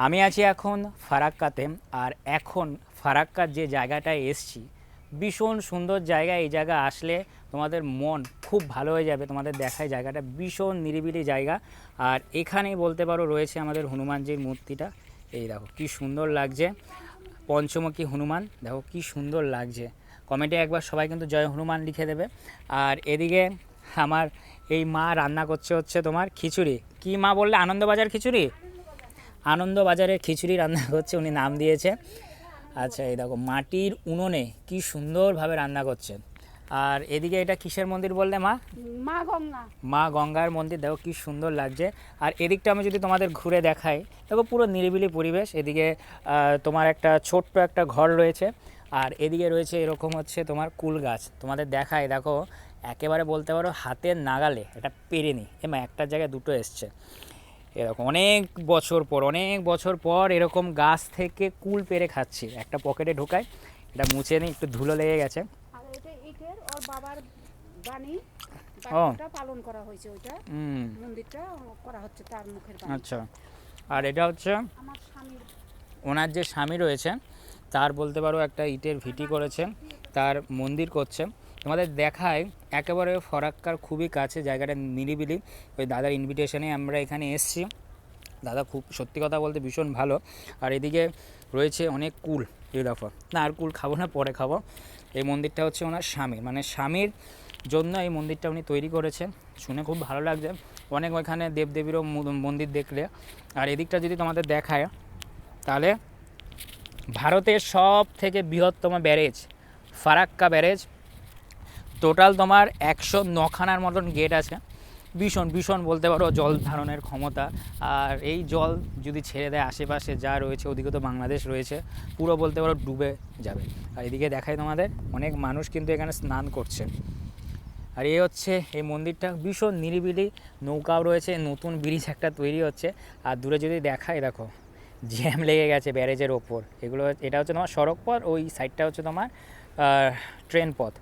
আমি আছি এখন ফারাক্কাতে। আর এখন ফারাক্কার যে জায়গাটায় এসছি, ভীষণ সুন্দর জায়গা। এই জায়গা আসলে তোমাদের মন খুব ভালো হয়ে যাবে। তোমাদের দেখায় জায়গাটা ভীষণ নিরিবিলি জায়গা। আর এখানেই বলতে পারো রয়েছে আমাদের হনুমানজির মূর্তিটা। এই দেখো কি সুন্দর লাগছে, পঞ্চমুখী হনুমান, দেখো কি সুন্দর লাগছে। কমেন্টে একবার সবাই কিন্তু জয় হনুমান লিখে দেবে। আর এদিকে আমার এই মা রান্না করছে হচ্ছে তোমার খিচুড়ি। কি মা বললে? আনন্দবাজার খিচুড়ি। আনন্দবাজারের খিচুড়ি রান্না করছে, উনি নাম দিয়েছে। আচ্ছা, এই দেখো মাটির উনুনে কি সুন্দরভাবে রান্না করছে। আর এদিকে এটা কিসের মন্দির বললে মা? মা গঙ্গা। মা গঙ্গার মন্দির, দেখো কি সুন্দর লাগছে। আর এদিকটা আমি যদি তোমাদের ঘুরে দেখাই, দেখো পুরো নিরিবিলি পরিবেশ। এদিকে তোমার একটা ছোট্ট একটা ঘর রয়েছে। আর এদিকে রয়েছে এরকম হচ্ছে তোমার কুল গাছ। তোমাদের দেখায়, দেখো একেবারে বলতে পারো হাতের নাগালে এটা পেরেনি। এমা একটার জায়গায় দুটো এসছে। এরকম অনেক বছর পর এরকম গাছ থেকে কুল পেরে খাচ্ছি। একটা পকেটে ঢোকায়, এটা মুছে নিই, একটু ধুলো লেগে গেছে। আর এটা ইটের ওর বাবার বাণী, ও ওটা পালন করা হয়েছে। ওইটা মন্দিরটা করা হচ্ছে তার মুখের বাণী। আচ্ছা। আর এটা হচ্ছে আমার স্বামীর ওনার যে স্বামী রয়েছে, তার বলতে পারো একটা ইটের ভিটি করেছে, তার মন্দির করছে। তোমাদের দেখায় একেবারে ফরাক্কার খুবই কাছে, জায়গাটা নিরিবিলি। ওই দাদার ইনভিটেশনে আমরা এখানে এসেছি। দাদা খুব সত্যি কথা বলতে ভীষণ ভালো। আর এদিকে রয়েছে অনেক কুল। এই দেখো, না আর কুল খাবো না, পরে খাবো। এই মন্দিরটা হচ্ছে ওনার স্বামীর, মানে স্বামীর জন্য এই মন্দিরটা উনি তৈরি করেছেন। শুনে খুব ভালো লাগছে। অনেক ওইখানে দেবদেবীরও মন্দির দেখলে। আর এদিকটা যদি তোমাদের দেখায়, তাহলে ভারতের সব থেকে বৃহত্তম ব্যারেজ ফারাক্কা ব্যারেজ। টোটাল তোমার 109খানার মতন গেট আছে। ভীষণ ভীষণ বলতে পারো জল ধারণের ক্ষমতা। আর এই জল যদি ছেড়ে দেয়, আশেপাশে যা রয়েছে, ওদিকে তো বাংলাদেশ রয়েছে, পুরো বলতে পারো ডুবে যাবে। আর এদিকে দেখায় তোমাদের অনেক মানুষ কিন্তু এখানে স্নান করছে। আর এই হচ্ছে এই মন্দিরটা, ভীষণ নিরিবিলি। নৌকাও রয়েছে, নতুন ব্রিজ একটা তৈরি হচ্ছে। আর দূরে যদি দেখায়, দেখো জ্যাম লেগে গেছে ব্যারেজের ওপর। এটা হচ্ছে তোমার সড়ক পথ, ওই সাইডটা হচ্ছে তোমার ট্রেন পথ।